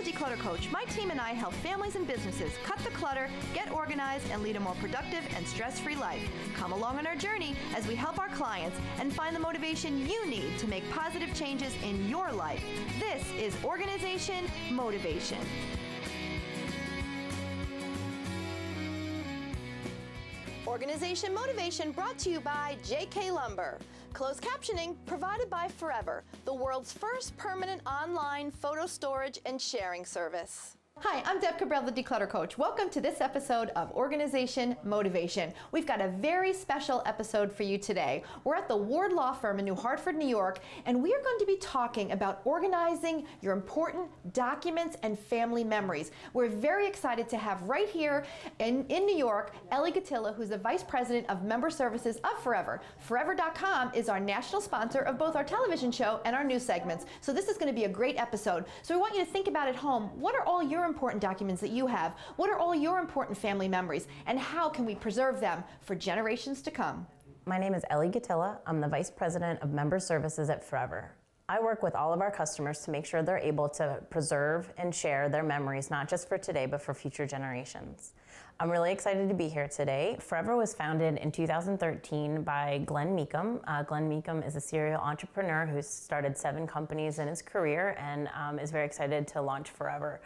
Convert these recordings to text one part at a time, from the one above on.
DeClutter Coach. My team and I help families and businesses cut the clutter, get organized, and lead a more productive and stress-free life. Come along on our journey as we help our clients and find the motivation you need to make positive changes in your life. This is Organization Motivation. Organization Motivation brought to you by JK Lumber. Closed captioning provided by Forever, the world's first permanent online photo storage and sharing service. Hi, I'm Deb Cabral, the DeClutter Coach. Welcome to this episode of Organization Motivation. We've got a very special episode for you today. We're at the Ward Law Firm in New Hartford, New York, and we are going to be talking about organizing your important documents and family memories. We're very excited to have right here in New York, Ellie Guttilla, who's the Vice President of Member Services of Forever. Forever.com is our national sponsor of both our television show and our news segments. So this is going to be a great episode. So we want you to think about at home, what are all your important documents that you have? What are all your important family memories? And how can we preserve them for generations to come? My name is Ellie Guttilla. I'm the Vice President of Member Services at Forever. I work with all of our customers to make sure they're able to preserve and share their memories, not just for today, but for future generations. I'm really excited to be here today. Forever was founded in 2013 by Glenn Meekum. Glenn Meekum is a serial entrepreneur who's started 7 companies in his career and is very excited to launch Forever.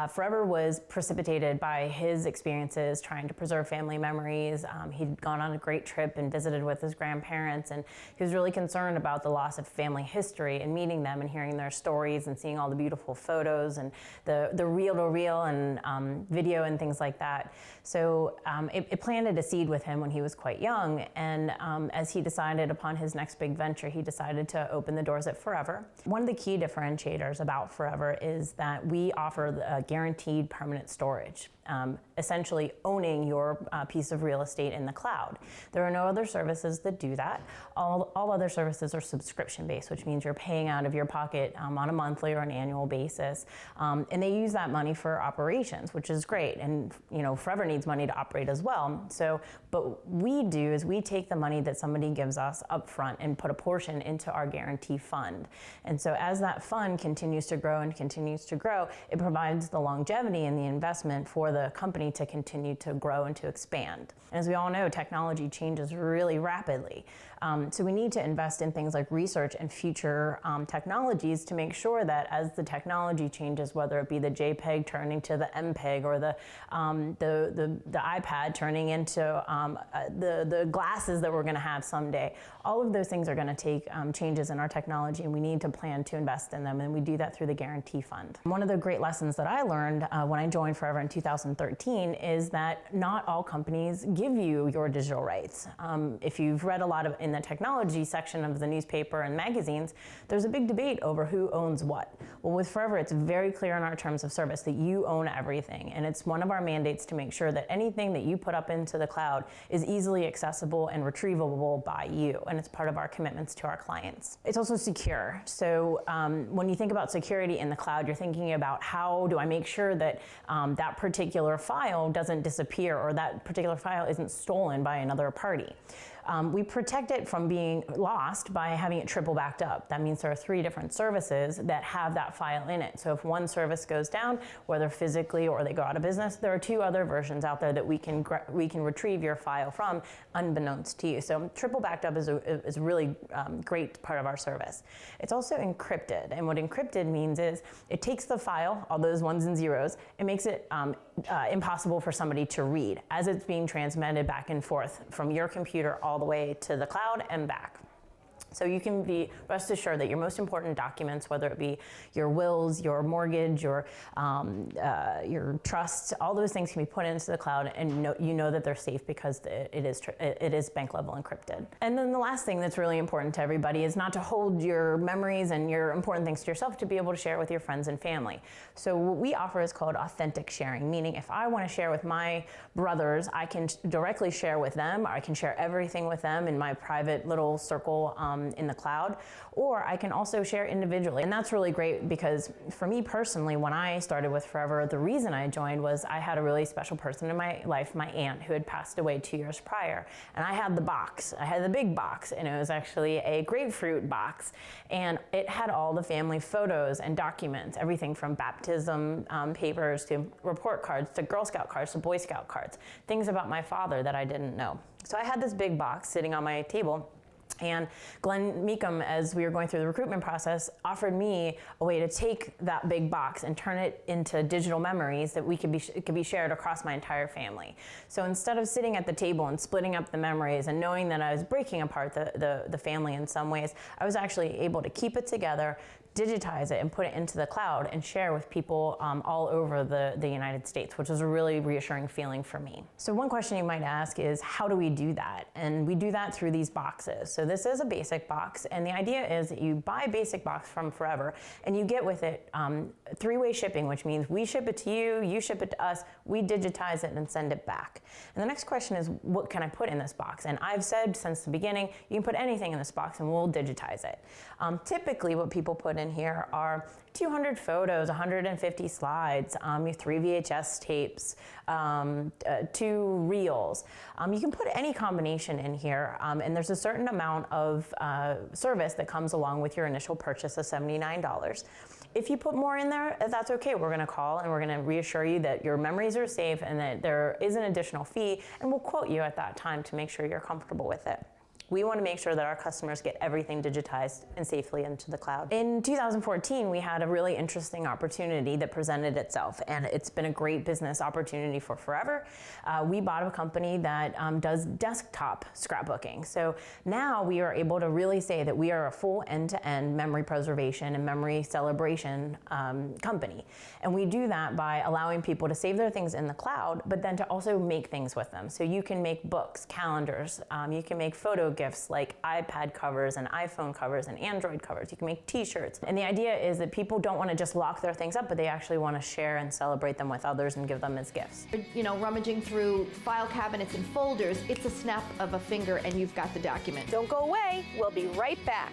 Forever was precipitated by his experiences trying to preserve family memories. He'd gone on a great trip and visited with his grandparents, and he was really concerned about the loss of family history and meeting them and hearing their stories and seeing all the beautiful photos and the reel-to-reel and video and things like that. So it planted a seed with him when he was quite young, and as he decided upon his next big venture, he decided to open the doors at Forever. One of the key differentiators about Forever is that we offer guaranteed permanent storage, essentially owning your piece of real estate in the cloud. There are no other services that do that. All other services are subscription-based, which means you're paying out of your pocket on a monthly or an annual basis, and they use that money for operations, which is great. And Forever needs money to operate as well. So, but what we do is we take the money that somebody gives us up front and put a portion into our guarantee fund. And so as that fund continues to grow and continues to grow, it provides the longevity and the investment for the company to continue to grow and to expand. And as we all know, technology changes really rapidly. So we need to invest in things like research and future technologies to make sure that as the technology changes, whether it be the JPEG turning to the MPEG or the iPad turning into the glasses that we're going to have someday, all of those things are going to take changes in our technology, and we need to plan to invest in them, and we do that through the guarantee fund. One of the great lessons that I learned when I joined Forever in 2013 is that not all companies give you your digital rights. If you've read a lot in the technology section of the newspaper and magazines, there's a big debate over who owns what. Well, with Forever, it's very clear in our terms of service that you own everything, and it's one of our mandates to make sure that anything that you put up into the cloud is easily accessible and retrievable by you, and it's part of our commitments to our clients. It's also secure. So when you think about security in the cloud, you're thinking about how do I make sure that that particular file doesn't disappear or that particular file isn't stolen by another party. We protect it from being lost by having it triple backed up. That means there are 3 different services that have that file in it. So if one service goes down, whether physically or they go out of business, there are 2 other versions out there that we can retrieve your file from unbeknownst to you. So triple backed up is a really great part of our service. It's also encrypted, and what encrypted means is it takes the file, all those ones and zeros, and makes it impossible for somebody to read as it's being transmitted back and forth from your computer all the way to the cloud and back. So you can be rest assured that your most important documents, whether it be your wills, your mortgage, your trusts, all those things can be put into the cloud, and you know that they're safe because it is bank level encrypted. And then the last thing that's really important to everybody is not to hold your memories and your important things to yourself, to be able to share with your friends and family. So what we offer is called authentic sharing, meaning if I want to share with my brothers, I can directly share with them, or I can share everything with them in my private little circle in the cloud, or I can also share individually. And that's really great because for me personally, when I started with Forever, the reason I joined was I had a really special person in my life, my aunt, who had passed away 2 years prior. And I had the box, I had the big box, and it was actually a grapefruit box. And it had all the family photos and documents, everything from baptism papers to report cards to Girl Scout cards to Boy Scout cards, things about my father that I didn't know. So I had this big box sitting on my table. And Glenn Meekum, as we were going through the recruitment process, offered me a way to take that big box and turn it into digital memories that could be shared across my entire family. So instead of sitting at the table and splitting up the memories and knowing that I was breaking apart the family in some ways, I was actually able to keep it together, digitize it, and put it into the cloud and share with people all over the United States, which was a really reassuring feeling for me. So one question you might ask is, how do we do that? And we do that through these boxes. So this is a basic box, and the idea is that you buy a basic box from Forever, and you get with it three-way shipping, which means we ship it to you, you ship it to us, we digitize it and send it back. And the next question is, what can I put in this box? And I've said since the beginning, you can put anything in this box and we'll digitize it. Typically what people put in here are 200 photos, 150 slides, 3 VHS tapes, 2 reels. You can put any combination in here, and there's a certain amount of service that comes along with your initial purchase of $79. If you put more in there, that's okay. We're gonna call and we're gonna reassure you that your memories are safe and that there is an additional fee, and we'll quote you at that time to make sure you're comfortable with it. We want to make sure that our customers get everything digitized and safely into the cloud. In 2014, we had a really interesting opportunity that presented itself, and it's been a great business opportunity for Forever. We bought a company that does desktop scrapbooking. So now we are able to really say that we are a full end-to-end memory preservation and memory celebration company. And we do that by allowing people to save their things in the cloud, but then to also make things with them. So you can make books, calendars, you can make photo gifts like iPad covers and iPhone covers and Android covers. You can make t-shirts. And the idea is that people don't want to just lock their things up, but they actually want to share and celebrate them with others and give them as gifts. You know, rummaging through file cabinets and folders, it's a snap of a finger and you've got the document. Don't go away, we'll be right back.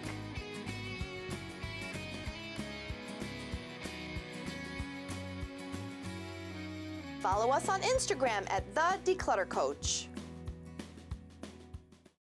Follow us on Instagram at the DeClutter Coach.